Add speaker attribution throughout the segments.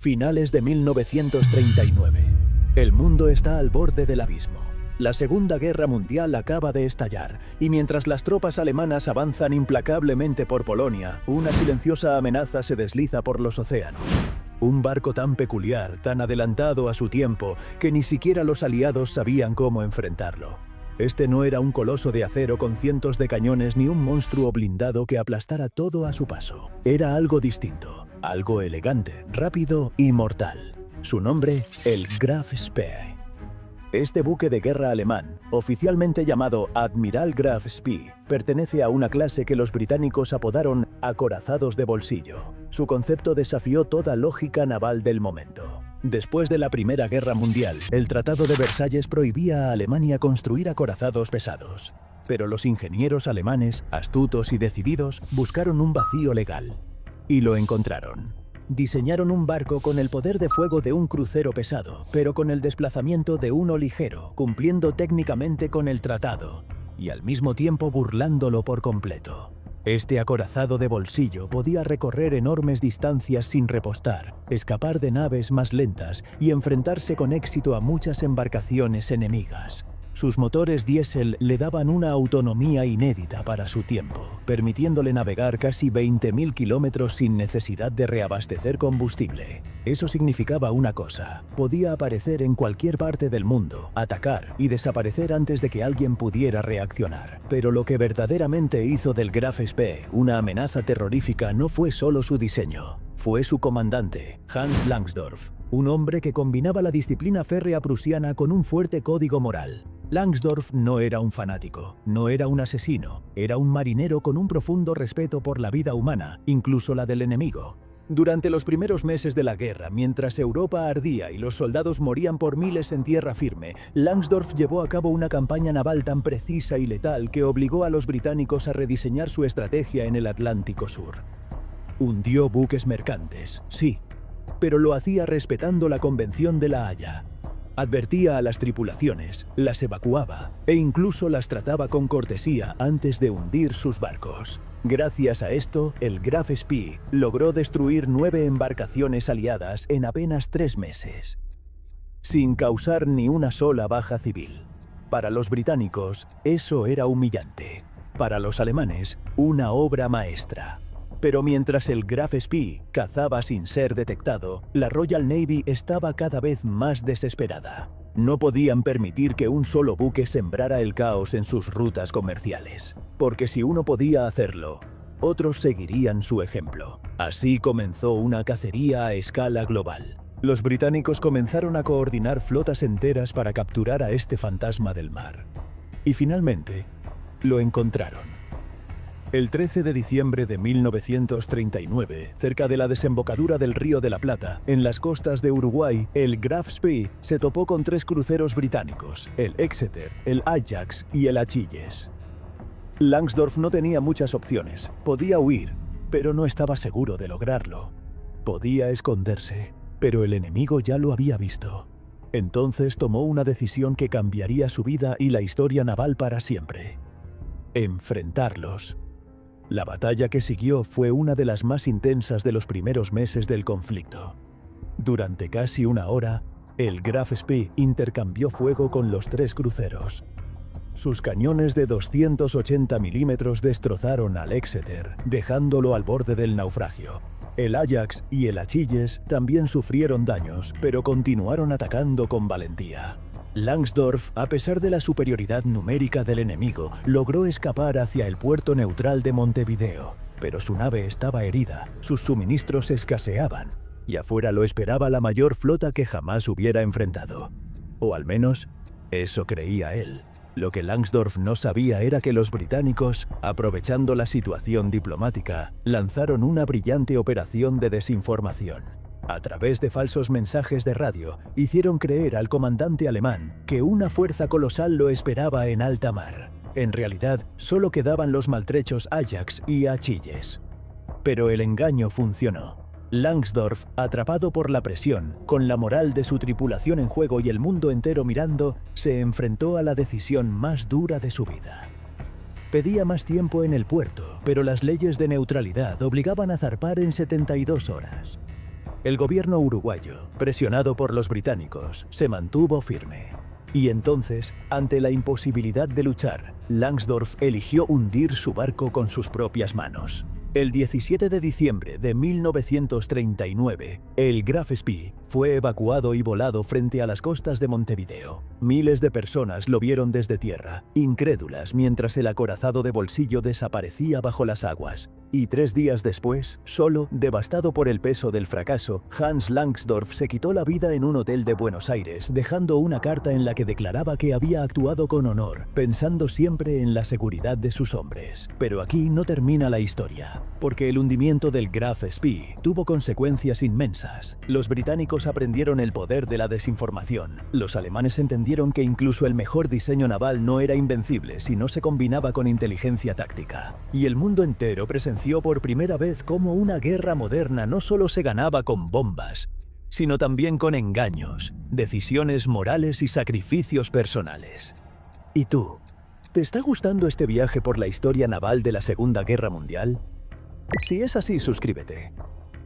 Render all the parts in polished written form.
Speaker 1: Finales de 1939. El mundo está al borde del abismo. La Segunda Guerra Mundial acaba de estallar, y mientras las tropas alemanas avanzan implacablemente por Polonia, una silenciosa amenaza se desliza por los océanos. Un barco tan peculiar, tan adelantado a su tiempo, que ni siquiera los aliados sabían cómo enfrentarlo. Este no era un coloso de acero con cientos de cañones ni un monstruo blindado que aplastara todo a su paso. Era algo distinto, algo elegante, rápido y mortal. Su nombre, el Graf Spee. Este buque de guerra alemán, oficialmente llamado Admiral Graf Spee, pertenece a una clase que los británicos apodaron acorazados de bolsillo. Su concepto desafió toda lógica naval del momento. Después de la Primera Guerra Mundial, el Tratado de Versalles prohibía a Alemania construir acorazados pesados. Pero los ingenieros alemanes, astutos y decididos, buscaron un vacío legal. Y lo encontraron. Diseñaron un barco con el poder de fuego de un crucero pesado, pero con el desplazamiento de uno ligero, cumpliendo técnicamente con el tratado, y al mismo tiempo burlándolo por completo. Este acorazado de bolsillo podía recorrer enormes distancias sin repostar, escapar de naves más lentas y enfrentarse con éxito a muchas embarcaciones enemigas. Sus motores diésel le daban una autonomía inédita para su tiempo, permitiéndole navegar casi 20.000 kilómetros sin necesidad de reabastecer combustible. Eso significaba una cosa: podía aparecer en cualquier parte del mundo, atacar y desaparecer antes de que alguien pudiera reaccionar. Pero lo que verdaderamente hizo del Graf Spee una amenaza terrorífica no fue solo su diseño, fue su comandante, Hans Langsdorff, un hombre que combinaba la disciplina férrea prusiana con un fuerte código moral. Langsdorff no era un fanático, no era un asesino, era un marinero con un profundo respeto por la vida humana, incluso la del enemigo. Durante los primeros meses de la guerra, mientras Europa ardía y los soldados morían por miles en tierra firme, Langsdorff llevó a cabo una campaña naval tan precisa y letal que obligó a los británicos a rediseñar su estrategia en el Atlántico Sur. Hundió buques mercantes, sí, pero lo hacía respetando la Convención de La Haya. Advertía a las tripulaciones, las evacuaba e incluso las trataba con cortesía antes de hundir sus barcos. Gracias a esto, el Graf Spee logró destruir 9 embarcaciones aliadas en apenas 3 meses, sin causar ni una sola baja civil. Para los británicos, eso era humillante. Para los alemanes, una obra maestra. Pero mientras el Graf Spee cazaba sin ser detectado, la Royal Navy estaba cada vez más desesperada. No podían permitir que un solo buque sembrara el caos en sus rutas comerciales, porque si uno podía hacerlo, otros seguirían su ejemplo. Así comenzó una cacería a escala global. Los británicos comenzaron a coordinar flotas enteras para capturar a este fantasma del mar. Y finalmente, lo encontraron. El 13 de diciembre de 1939, cerca de la desembocadura del Río de la Plata, en las costas de Uruguay, el Graf Spee se topó con 3 cruceros británicos, el Exeter, el Ajax y el Achilles. Langsdorff no tenía muchas opciones. Podía huir, pero no estaba seguro de lograrlo. Podía esconderse, pero el enemigo ya lo había visto. Entonces tomó una decisión que cambiaría su vida y la historia naval para siempre: enfrentarlos. La batalla que siguió fue una de las más intensas de los primeros meses del conflicto. Durante casi una hora, el Graf Spee intercambió fuego con los 3 cruceros. Sus cañones de 280 milímetros destrozaron al Exeter, dejándolo al borde del naufragio. El Ajax y el Achilles también sufrieron daños, pero continuaron atacando con valentía. Langsdorff, a pesar de la superioridad numérica del enemigo, logró escapar hacia el puerto neutral de Montevideo, pero su nave estaba herida, sus suministros escaseaban, y afuera lo esperaba la mayor flota que jamás hubiera enfrentado. O al menos, eso creía él. Lo que Langsdorff no sabía era que los británicos, aprovechando la situación diplomática, lanzaron una brillante operación de desinformación. A través de falsos mensajes de radio, hicieron creer al comandante alemán que una fuerza colosal lo esperaba en alta mar. En realidad, solo quedaban los maltrechos Ajax y Achilles. Pero el engaño funcionó. Langsdorff, atrapado por la presión, con la moral de su tripulación en juego y el mundo entero mirando, se enfrentó a la decisión más dura de su vida. Pedía más tiempo en el puerto, pero las leyes de neutralidad obligaban a zarpar en 72 horas. el gobierno uruguayo, presionado por los británicos, se mantuvo firme. Y entonces, ante la imposibilidad de luchar, Langsdorff eligió hundir su barco con sus propias manos. El 17 de diciembre de 1939, el Graf Spee fue evacuado y volado frente a las costas de Montevideo. Miles de personas lo vieron desde tierra, incrédulas mientras el acorazado de bolsillo desaparecía bajo las aguas. Y 3 días después, solo, devastado por el peso del fracaso, Hans Langsdorff se quitó la vida en un hotel de Buenos Aires, dejando una carta en la que declaraba que había actuado con honor, pensando siempre en la seguridad de sus hombres. Pero aquí no termina la historia, porque el hundimiento del Graf Spee tuvo consecuencias inmensas. Los británicos aprendieron el poder de la desinformación. Los alemanes entendieron que incluso el mejor diseño naval no era invencible si no se combinaba con inteligencia táctica. Y el mundo entero presenció por primera vez cómo una guerra moderna no solo se ganaba con bombas, sino también con engaños, decisiones morales y sacrificios personales. ¿Y tú? ¿Te está gustando este viaje por la historia naval de la Segunda Guerra Mundial? Si es así, suscríbete.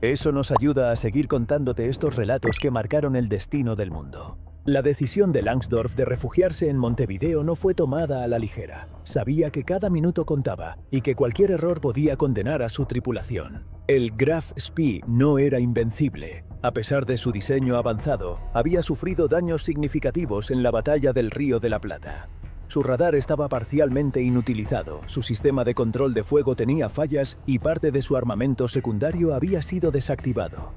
Speaker 1: Eso nos ayuda a seguir contándote estos relatos que marcaron el destino del mundo. La decisión de Langsdorff de refugiarse en Montevideo no fue tomada a la ligera. Sabía que cada minuto contaba y que cualquier error podía condenar a su tripulación. El Graf Spee no era invencible. A pesar de su diseño avanzado, había sufrido daños significativos en la batalla del Río de la Plata. Su radar estaba parcialmente inutilizado, su sistema de control de fuego tenía fallas y parte de su armamento secundario había sido desactivado.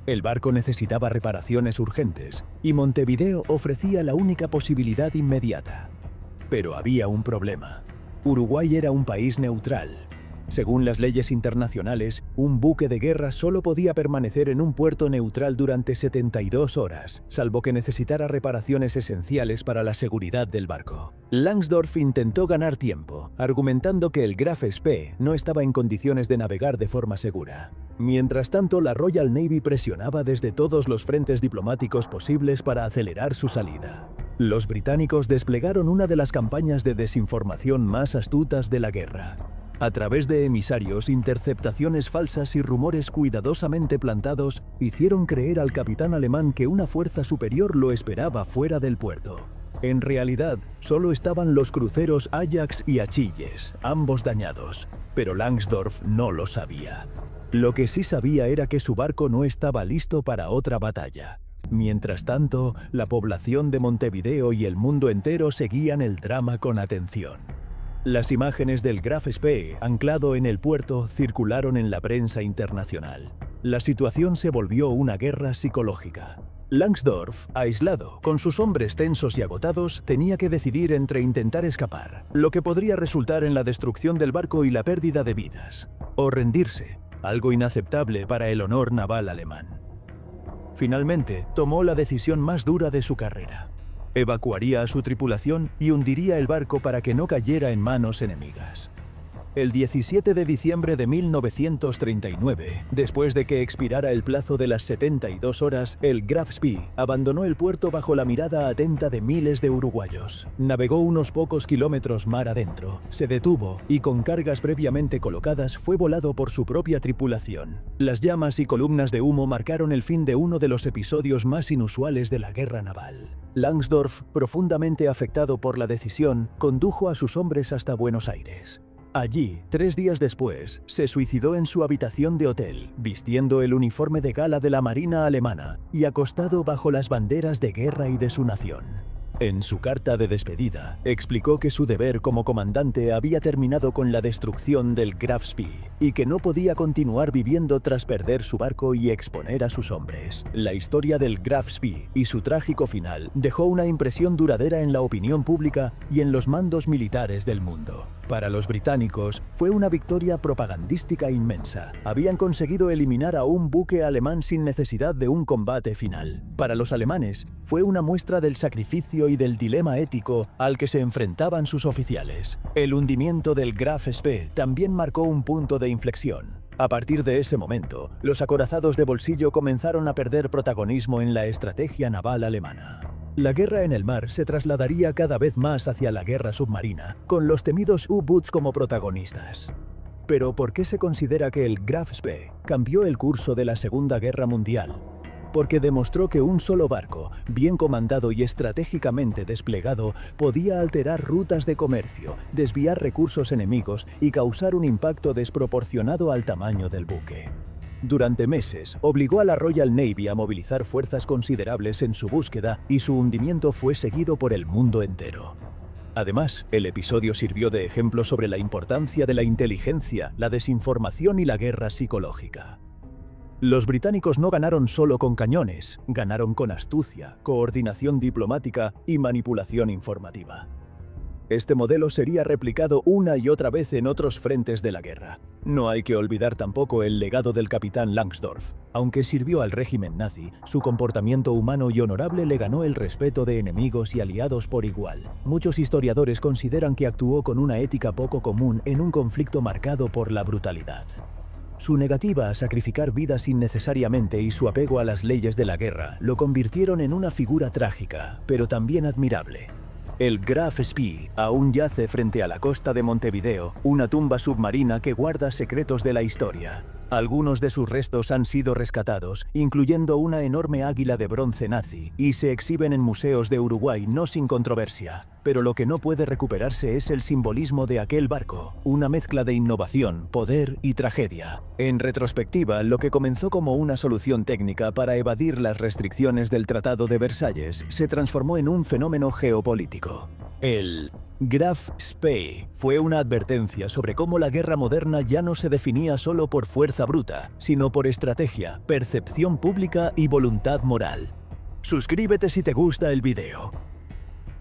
Speaker 1: El barco necesitaba reparaciones urgentes y Montevideo ofrecía la única posibilidad inmediata. Pero había un problema. Uruguay era un país neutral. Según las leyes internacionales, un buque de guerra solo podía permanecer en un puerto neutral durante 72 horas, salvo que necesitara reparaciones esenciales para la seguridad del barco. Langsdorff intentó ganar tiempo, argumentando que el Graf Spee no estaba en condiciones de navegar de forma segura. Mientras tanto, la Royal Navy presionaba desde todos los frentes diplomáticos posibles para acelerar su salida. Los británicos desplegaron una de las campañas de desinformación más astutas de la guerra. A través de emisarios, interceptaciones falsas y rumores cuidadosamente plantados, hicieron creer al capitán alemán que una fuerza superior lo esperaba fuera del puerto. En realidad, solo estaban los cruceros Ajax y Achilles, ambos dañados, pero Langsdorff no lo sabía. Lo que sí sabía era que su barco no estaba listo para otra batalla. Mientras tanto, la población de Montevideo y el mundo entero seguían el drama con atención. Las imágenes del Graf Spee, anclado en el puerto, circularon en la prensa internacional. La situación se volvió una guerra psicológica. Langsdorff, aislado, con sus hombres tensos y agotados, tenía que decidir entre intentar escapar, lo que podría resultar en la destrucción del barco y la pérdida de vidas, o rendirse, algo inaceptable para el honor naval alemán. Finalmente, tomó la decisión más dura de su carrera. Evacuaría a su tripulación y hundiría el barco para que no cayera en manos enemigas. El 17 de diciembre de 1939, después de que expirara el plazo de las 72 horas, el Graf Spee abandonó el puerto bajo la mirada atenta de miles de uruguayos. Navegó unos pocos kilómetros mar adentro, se detuvo y con cargas previamente colocadas fue volado por su propia tripulación. Las llamas y columnas de humo marcaron el fin de uno de los episodios más inusuales de la guerra naval. Langsdorff, profundamente afectado por la decisión, condujo a sus hombres hasta Buenos Aires. Allí, 3 días después, se suicidó en su habitación de hotel, vistiendo el uniforme de gala de la Marina alemana y acostado bajo las banderas de guerra y de su nación. En su carta de despedida, explicó que su deber como comandante había terminado con la destrucción del Graf Spee y que no podía continuar viviendo tras perder su barco y exponer a sus hombres. La historia del Graf Spee y su trágico final dejó una impresión duradera en la opinión pública y en los mandos militares del mundo. Para los británicos, fue una victoria propagandística inmensa. Habían conseguido eliminar a un buque alemán sin necesidad de un combate final. Para los alemanes, fue una muestra del sacrificio y del dilema ético al que se enfrentaban sus oficiales. El hundimiento del Graf Spee también marcó un punto de inflexión. A partir de ese momento, los acorazados de bolsillo comenzaron a perder protagonismo en la estrategia naval alemana. La guerra en el mar se trasladaría cada vez más hacia la guerra submarina, con los temidos U-Boots como protagonistas. Pero ¿por qué se considera que el Graf Spee cambió el curso de la Segunda Guerra Mundial? Porque demostró que un solo barco, bien comandado y estratégicamente desplegado, podía alterar rutas de comercio, desviar recursos enemigos y causar un impacto desproporcionado al tamaño del buque. Durante meses, obligó a la Royal Navy a movilizar fuerzas considerables en su búsqueda y su hundimiento fue seguido por el mundo entero. Además, el episodio sirvió de ejemplo sobre la importancia de la inteligencia, la desinformación y la guerra psicológica. Los británicos no ganaron solo con cañones, ganaron con astucia, coordinación diplomática y manipulación informativa. Este modelo sería replicado una y otra vez en otros frentes de la guerra. No hay que olvidar tampoco el legado del capitán Langsdorff. Aunque sirvió al régimen nazi, su comportamiento humano y honorable le ganó el respeto de enemigos y aliados por igual. Muchos historiadores consideran que actuó con una ética poco común en un conflicto marcado por la brutalidad. Su negativa a sacrificar vidas innecesariamente y su apego a las leyes de la guerra lo convirtieron en una figura trágica, pero también admirable. El Graf Spee aún yace frente a la costa de Montevideo, una tumba submarina que guarda secretos de la historia. Algunos de sus restos han sido rescatados, incluyendo una enorme águila de bronce nazi, y se exhiben en museos de Uruguay no sin controversia. Pero lo que no puede recuperarse es el simbolismo de aquel barco, una mezcla de innovación, poder y tragedia. En retrospectiva, lo que comenzó como una solución técnica para evadir las restricciones del Tratado de Versalles se transformó en un fenómeno geopolítico. El Graf Spee fue una advertencia sobre cómo la guerra moderna ya no se definía solo por fuerza bruta, sino por estrategia, percepción pública y voluntad moral. Suscríbete si te gusta el video.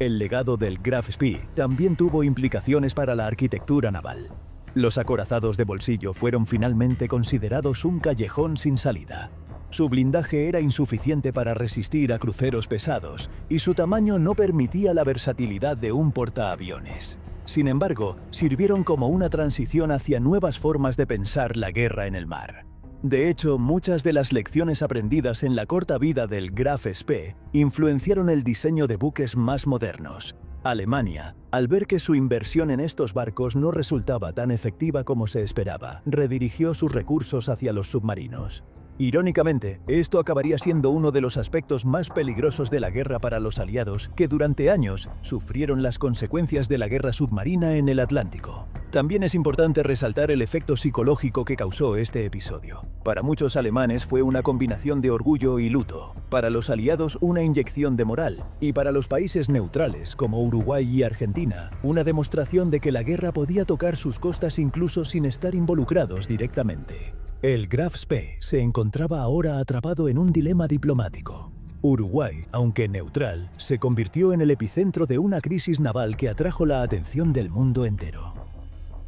Speaker 1: El legado del Graf Spee también tuvo implicaciones para la arquitectura naval. Los acorazados de bolsillo fueron finalmente considerados un callejón sin salida. Su blindaje era insuficiente para resistir a cruceros pesados y su tamaño no permitía la versatilidad de un portaaviones. Sin embargo, sirvieron como una transición hacia nuevas formas de pensar la guerra en el mar. De hecho, muchas de las lecciones aprendidas en la corta vida del Graf Spee influenciaron el diseño de buques más modernos. Alemania, al ver que su inversión en estos barcos no resultaba tan efectiva como se esperaba, redirigió sus recursos hacia los submarinos. Irónicamente, esto acabaría siendo uno de los aspectos más peligrosos de la guerra para los aliados, que durante años sufrieron las consecuencias de la guerra submarina en el Atlántico. También es importante resaltar el efecto psicológico que causó este episodio. Para muchos alemanes fue una combinación de orgullo y luto, para los aliados una inyección de moral, y para los países neutrales, como Uruguay y Argentina, una demostración de que la guerra podía tocar sus costas incluso sin estar involucrados directamente. El Graf Spee se encontraba ahora atrapado en un dilema diplomático. Uruguay, aunque neutral, se convirtió en el epicentro de una crisis naval que atrajo la atención del mundo entero.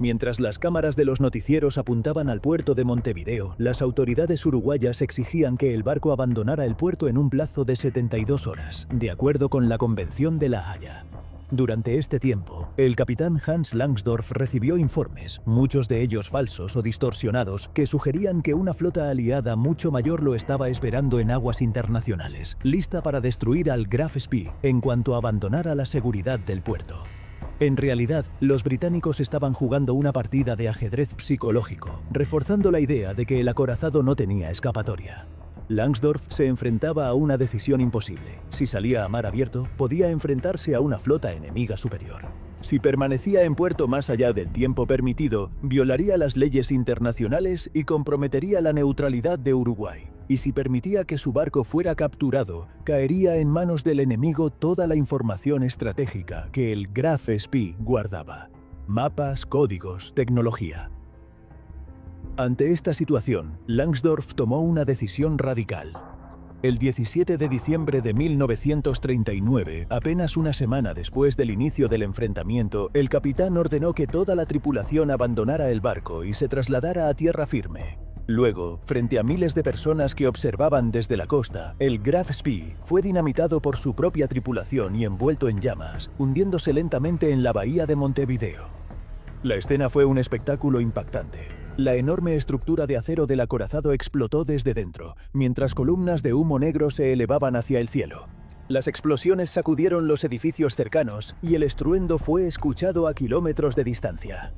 Speaker 1: Mientras las cámaras de los noticieros apuntaban al puerto de Montevideo, las autoridades uruguayas exigían que el barco abandonara el puerto en un plazo de 72 horas, de acuerdo con la Convención de La Haya. Durante este tiempo, el capitán Hans Langsdorff recibió informes, muchos de ellos falsos o distorsionados, que sugerían que una flota aliada mucho mayor lo estaba esperando en aguas internacionales, lista para destruir al Graf Spee en cuanto abandonara la seguridad del puerto. En realidad, los británicos estaban jugando una partida de ajedrez psicológico, reforzando la idea de que el acorazado no tenía escapatoria. Langsdorff se enfrentaba a una decisión imposible. Si salía a mar abierto, podía enfrentarse a una flota enemiga superior. Si permanecía en puerto más allá del tiempo permitido, violaría las leyes internacionales y comprometería la neutralidad de Uruguay. Y si permitía que su barco fuera capturado, caería en manos del enemigo toda la información estratégica que el Graf Spee guardaba. Mapas, códigos, tecnología. Ante esta situación, Langsdorff tomó una decisión radical. El 17 de diciembre de 1939, apenas una semana después del inicio del enfrentamiento, el capitán ordenó que toda la tripulación abandonara el barco y se trasladara a tierra firme. Luego, frente a miles de personas que observaban desde la costa, el Graf Spee fue dinamitado por su propia tripulación y envuelto en llamas, hundiéndose lentamente en la bahía de Montevideo. La escena fue un espectáculo impactante. La enorme estructura de acero del acorazado explotó desde dentro, mientras columnas de humo negro se elevaban hacia el cielo. Las explosiones sacudieron los edificios cercanos y el estruendo fue escuchado a kilómetros de distancia.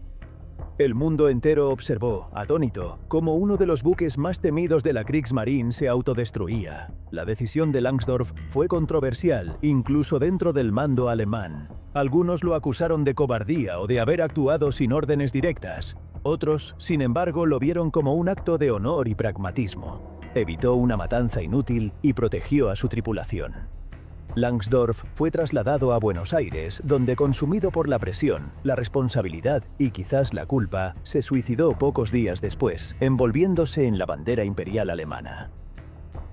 Speaker 1: El mundo entero observó, atónito, cómo uno de los buques más temidos de la Kriegsmarine se autodestruía. La decisión de Langsdorff fue controversial, incluso dentro del mando alemán. Algunos lo acusaron de cobardía o de haber actuado sin órdenes directas. Otros, sin embargo, lo vieron como un acto de honor y pragmatismo. Evitó una matanza inútil y protegió a su tripulación. Langsdorff fue trasladado a Buenos Aires, donde, consumido por la presión, la responsabilidad y quizás la culpa, se suicidó pocos días después, envolviéndose en la bandera imperial alemana.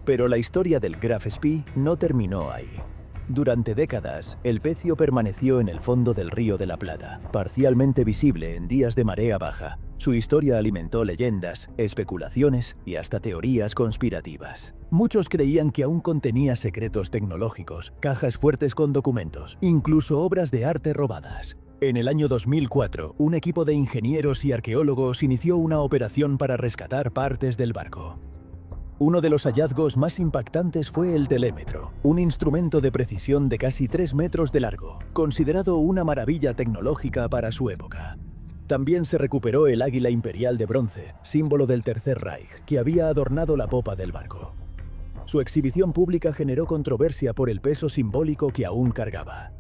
Speaker 1: Pero la historia del Graf Spee no terminó ahí. Durante décadas, el pecio permaneció en el fondo del Río de la Plata, parcialmente visible en días de marea baja. Su historia alimentó leyendas, especulaciones y hasta teorías conspirativas. Muchos creían que aún contenía secretos tecnológicos, cajas fuertes con documentos, incluso obras de arte robadas. En el año 2004, un equipo de ingenieros y arqueólogos inició una operación para rescatar partes del barco. Uno de los hallazgos más impactantes fue el telémetro, un instrumento de precisión de casi 3 metros de largo, considerado una maravilla tecnológica para su época. También se recuperó el águila imperial de bronce, símbolo del Tercer Reich, que había adornado la popa del barco. Su exhibición pública generó controversia por el peso simbólico que aún cargaba.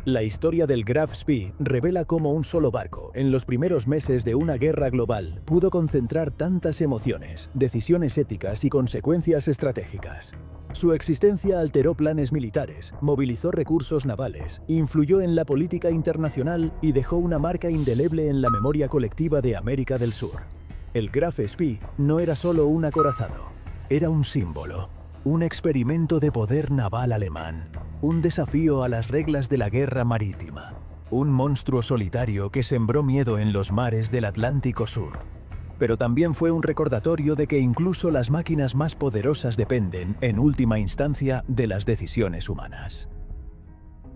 Speaker 1: La historia del Graf Spee revela cómo un solo barco, en los primeros meses de una guerra global, pudo concentrar tantas emociones, decisiones éticas y consecuencias estratégicas. Su existencia alteró planes militares, movilizó recursos navales, influyó en la política internacional y dejó una marca indeleble en la memoria colectiva de América del Sur. El Graf Spee no era solo un acorazado, era un símbolo, un experimento de poder naval alemán, un desafío a las reglas de la guerra marítima, un monstruo solitario que sembró miedo en los mares del Atlántico Sur. Pero también fue un recordatorio de que incluso las máquinas más poderosas dependen, en última instancia, de las decisiones humanas.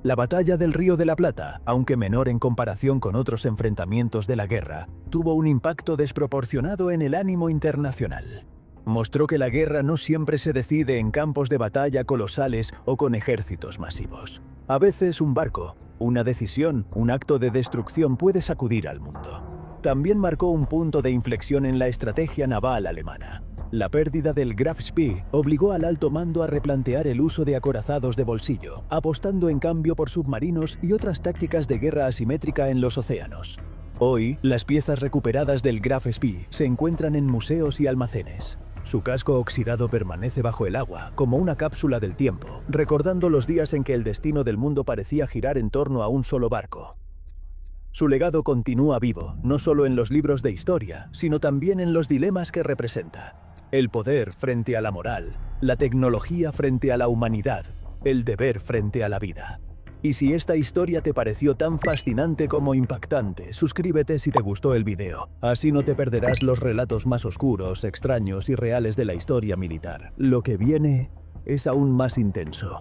Speaker 1: La batalla del Río de la Plata, aunque menor en comparación con otros enfrentamientos de la guerra, tuvo un impacto desproporcionado en el ánimo internacional. Mostró que la guerra no siempre se decide en campos de batalla colosales o con ejércitos masivos. A veces un barco, una decisión, un acto de destrucción puede sacudir al mundo. También marcó un punto de inflexión en la estrategia naval alemana. La pérdida del Graf Spee obligó al alto mando a replantear el uso de acorazados de bolsillo, apostando en cambio por submarinos y otras tácticas de guerra asimétrica en los océanos. Hoy, las piezas recuperadas del Graf Spee se encuentran en museos y almacenes. Su casco oxidado permanece bajo el agua, como una cápsula del tiempo, recordando los días en que el destino del mundo parecía girar en torno a un solo barco. Su legado continúa vivo, no solo en los libros de historia, sino también en los dilemas que representa. El poder frente a la moral, la tecnología frente a la humanidad, el deber frente a la vida. Y si esta historia te pareció tan fascinante como impactante, suscríbete si te gustó el video. Así no te perderás los relatos más oscuros, extraños y reales de la historia militar. Lo que viene es aún más intenso.